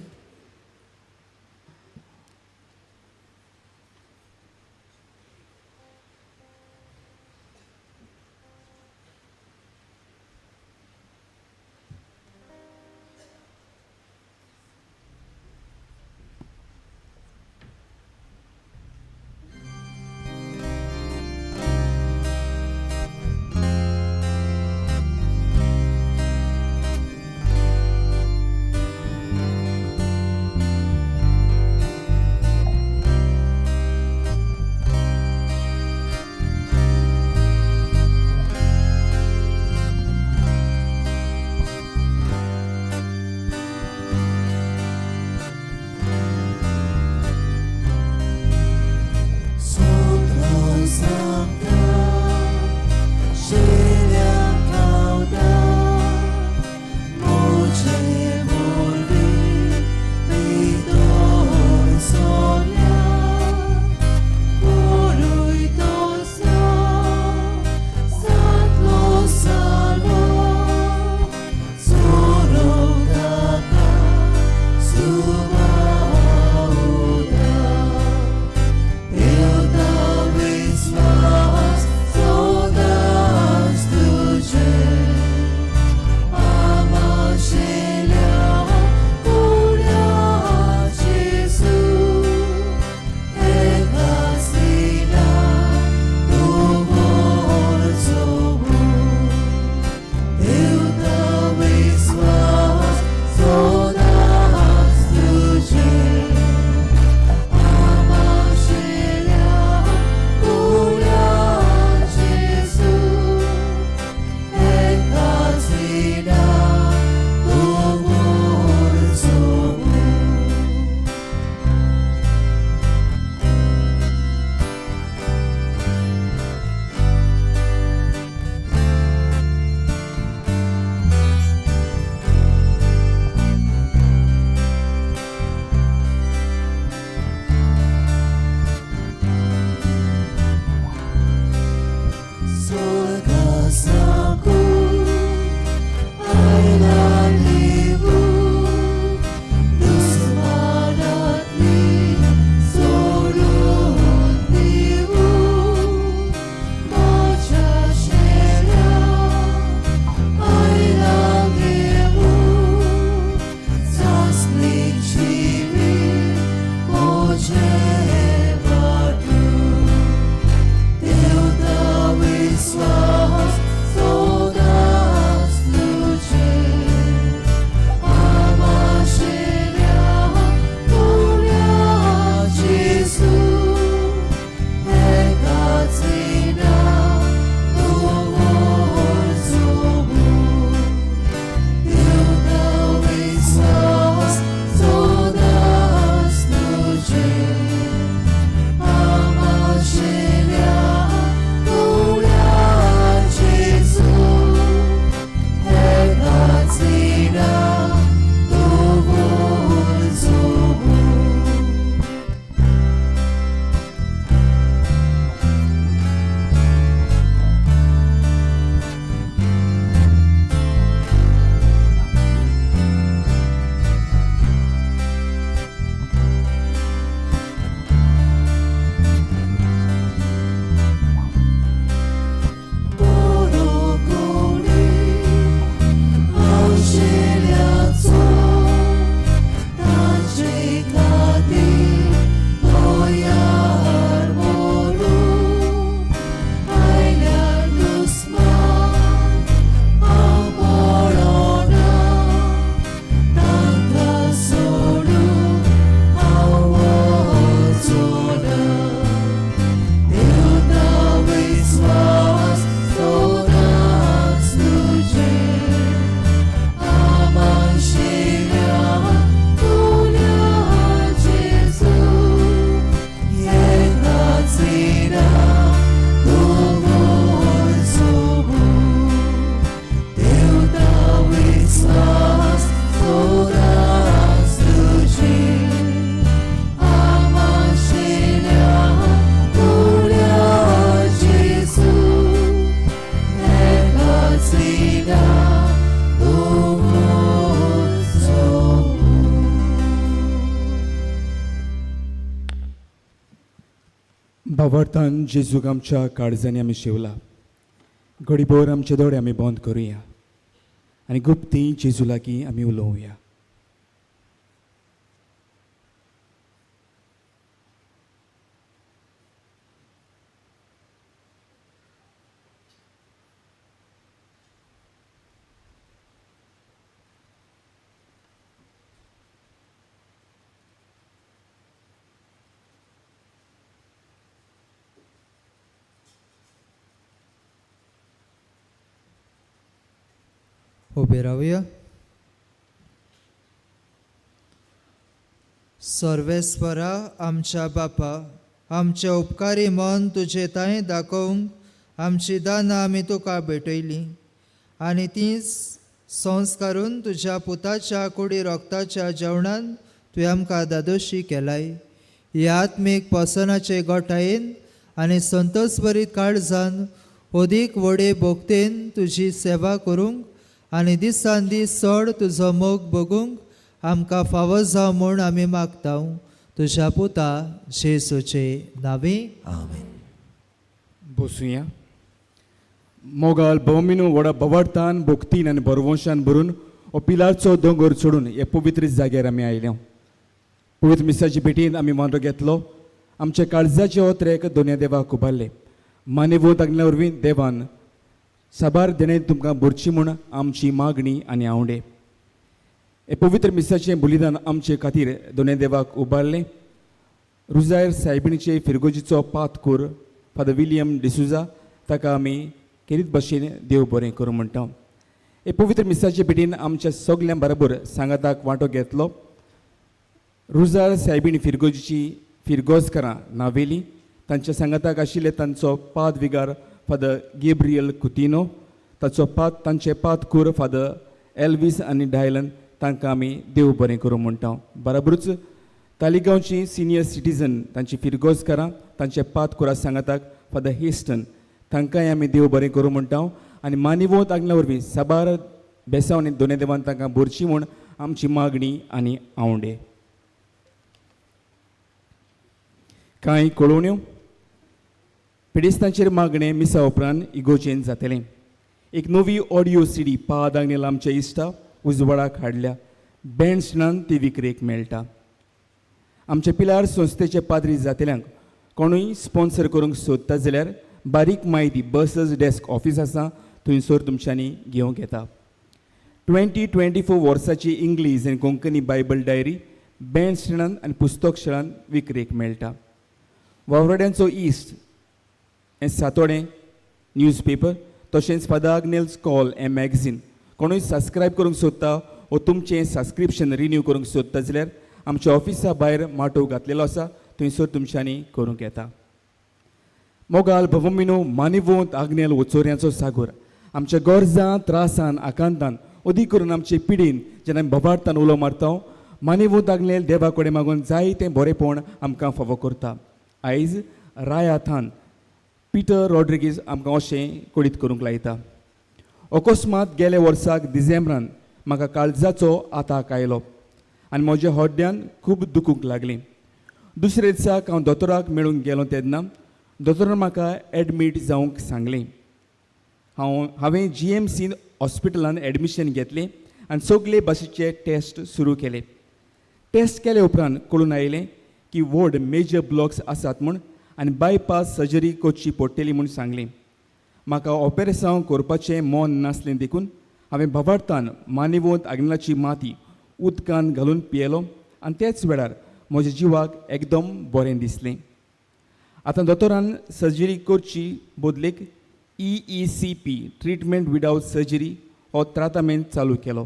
Srina भावार्थान जेजूक आमच्या काळजांनी आमी शिवला घडीभर आमचे दोळे आमी बंद करुया आनी गुप्ती जेजू लागीं आमी उलोवया. उबे रावया. सर्वेस्परा आमच्या बापा, आमचे उपकारी मन तुजे ताय दाखोवंक आमची दानां आमी तुका भेटयलीं आनी तीं संस्कारून तुज्या पुताच्या कुडी रोगताच्या जेवणान तुवें आमकां दादोशी केलाय. ह्या आत्मीक पसनाचे गोठायेन आनी संतोषभरीत काळजान ओदीक व्हडे भोगतेन तुजी सेवा करूंक आनी दिसान दीस चड तुजो मोग बगूंक आमकां फावो जावं म्हूण आमी मागता तुज्या पुता जेसूचे नांवे. आमेन. बसूया. मोगाल भौमिनो व्हडा भवार्थान भोक्तीन आनी बरवंशान भरून हो पिलारचो दोंगर सोडून हे पवित्र जाग्यार आमी आयल्या. पवित्र मिसाची भेटीन आमी वांटो घेतलो. आमच्या काळजाचे ओत्रेक दोनया देवाक उबारले. मानेवोत आगल्या वरवीं देवान साबार देणे तुमकां भरची म्हूण आमची मागणी आनी आवडे. हे पवित्र मिसाचें बलिदान आमचे खातीर दोनया देवाक उबारलें. रुजायर सायबिणीचे फिरगोजीचो पात कोर फादर विलियम डिसुजा ताका आमी केरीत भाशेन देव बरें करूं म्हणटा. हे पवित्र मिसाचे भेटीन आमच्या सगल्यां बरोबर सांगाताक वांटो घेतलो. रुजायर सायबिणी फिरगोजीची फिरगोजकारां नावेली तांच्या सांगाताक आशिल्ले तांचो पाद विगार फादर गेब्रियल कुतिनो ताचो तांचे पात कोर फादर एल्विस आनी डायलन तांकां आमी देव बरें करूं म्हणटा. बरोबरूच तालिगांवची सिनियर सिटीजन तांची फिरगोजकारां तांचे पात कोरा सांगाताक फादर हेस्टन तांकांय आमी देव बरें करूं म्हणटा. आनी मानिवोत आगल्या वरवीं साबार बेसावणी दोनूय देवान तांकां भरची म्हूण आमची मागणी आनी आवडे. कांय कळोवण्यो. पिडेस्तांचेर मागणें मिसा उपरांत इगोचेन जातलें. एक नवी ऑडियो सीडी पाद आंगणेल आमच्या इश्टा उजवाडाक हाडल्या. बँड्सनान ती विक्रेक मेळटा. आमच्या पिलार संस्थेचे पाद्री जातल्यांक कोणूय स्पॉन्सर करूंक सोदता जाल्यार बारीक म्हायती बसस डेस्क ऑफिस आसा थंयसर तुमच्यांनी घेवंक येता. 2024 वर्साची इंग्लीश आनी कोंकणी बायबल डायरी बँड्सनान आनी पुस्तकशाळांत विक्रेक मेळटा. वावराड्यांचो इश्ट हें सातोडें न्यूजपेपर तशेंच फादर आग्नेल्स कॉल हें मॅगझीन कोणूय सबस्क्रायब करूंक सोदता वो तुमचें सबस्क्रिप्शन रिन्यू करूंक सोदता जाल्यार आमच्या ऑफिसा भायर माटो घातलेलो आसा थंयसर तुमच्यांनी करूंक येता. मोगाल भवमिनो मानिवोंत आग्नेल वचोऱ्यांचो सागोर आमच्या गरजां त्रासान आकांतान अदीक करून आमचे पिडीन जेन्ना आमी भोभारतान उलो मारता मानिवोंत आग्नेल देवा कडेन मागून जायतें बरेंपण आमकां फावो करता. आयज रायाथान पिटर रॉड्रिगीज आमकां अशें कोडीत करूंक लायता. अकस्मात गेल्या वर्साक डिसेंबरान म्हाका काळजाचो आताक आयलो आनी म्हज्या हड्ड्यान खूब दुखूंक लागलें. दुसरे दिसाक हांव दोतोराक मेळूंक गेलो तेन्ना दोतोरान म्हाका एडमीट जावंक सांगलें. हांवें GMC हॉस्पिटलान एडमिशन घेतलें आनी सगळे भाशेचे टेस्ट सुरू केले. टेस्ट केले उपरांत कळून आयलें की व्हड मेजर ब्लॉक्स आसात म्हूण आनी बायपास सर्जरी करची पडटली म्हूण सांगलें. म्हाका ऑपेरेशन करपाचें मन नासलें देखून हांवें भोभारतान मानिवोंत आग्नेलाची माती उदकान घालून पियेलो आनी त्याच वेळार म्हज्या जिवाक एकदम बरें दिसलें. आतां दोतोरान सर्जरी करची बदलेक EECP ट्रिटमेंट विदावट सर्जरी हो ट्राटामेंट चालू केलो.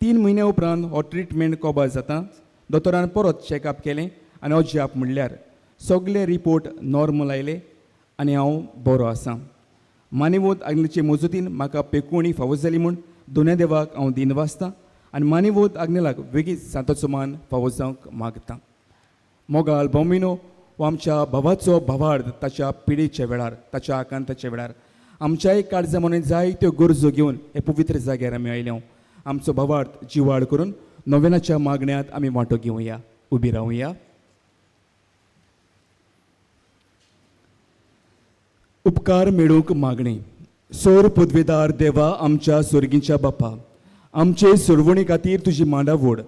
3 म्हयन्या उपरांत हो ट्रिटमेंट कवर जाता दोतोरान परत चॅकअप केलें आनी अजाप म्हणल्यार सगळे रिपोर्ट नॉर्मल आयले आनी हांव बरो आसां. मानिवोंत आग्नेलाचे मजतीन म्हाका पेकोवणी फावो जाली म्हूण दोनूय देवाक हांव दिनवासतां आनी मानिवोंत आग्नेलाक वेगळीच सांतोचो मान फावो जावंक मागतां. मोगाल भौमिनो हो आमच्या भावाचो भावार्थ ताच्या पिडेच्या वेळार ताच्या आकांताच्या वेळार आमच्याय काळजामोने जाय त्यो गरजो घेवन हे पवित्र जाग्यार आमी आयल्या आमचो भावार्थ जिवाड करून नव्यानाच्या मागण्यांत आमी वांटो घेवया उबी रावया. उपकार मेळूंक मागणी. सोर पदवेदार देवा आमच्या स्वर्गीच्या बापा, आमचे सोडवणी खातीर तुजी मांडावड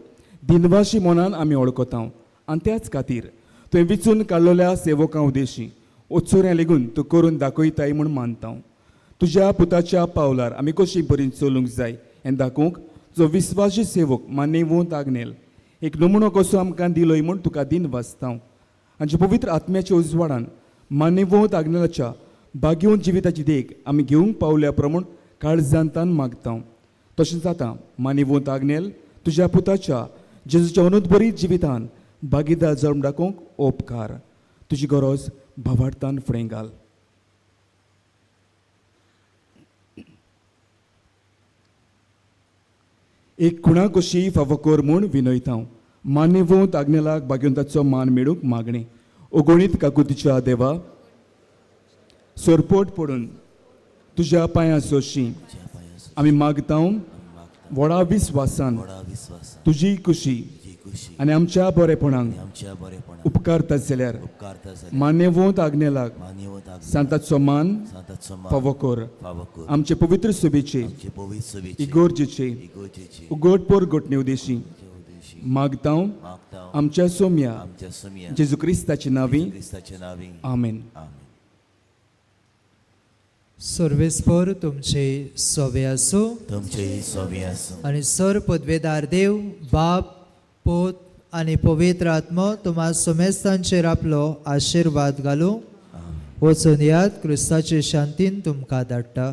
दिनवाशी मनान आमी वळखता आनी त्याच खातीर तुवें विचून काडलेल्या सेवकां उदेशी ओचोऱ्या लेगून तूं करून दाखयताय म्हूण मानता. तुज्या पुताच्या पावलार आमी कशी बरी चलूंक जाय हें दाखोवंक जो विस्वासी सेवक मानेवंत आग्नेल एक नमुनो कसो आमकां दिलोय म्हूण तुका दिन वाचता. आमच्या पवित्र आत्म्याच्या उजवाडान मानेवंत आग्नेलाच्या भाग्यवंत जिविताची देख आमी घेवंक पावल्या प्रमाण काळजांतान मागता. तशेंच जाता मानेवंत आग्नेल तुज्या पुताच्या जेजूच्या अनुद्बरीत जिवितान भागीदार जल्म दाखोवंक उपकार. तुजी गरज भावार्थान फुडें घाल. एक कुणा कशी फावो कर म्हूण विनयता. मान्यवंत आग्नेलाक भाग्यवंताचो मान मेळूंक मागणी. ओगोणीत काकुतीच्या देवा सोरपोट पडून तुज्या पांयां सोशी आमी मागता व्हडा विस्वासान तुजी खुशी आनी आमच्या बरेपणाक उपकारता जाल्यार मान्यवंत आग्नेलाक सांताचो मान फावो कर. आमचे पवित्र सभेचे इगोर्जेचे उगडपोर घटणे उदेशी मागता आमच्या सोम्या जेजू क्रिस्ताची नांवी आमेन. सर्वेस्पर तुमचे सोवे आसूं. तुमचे सोबी आसूं. आणि सर पदवेदार देव बाप पोत आणि पवित्र आत्मो तुम्हा समेस्तांचेर आपलो आशीर्वाद घालूं. वचून यात क्रिस्ताचे शांतीन तुमकां धाडटा.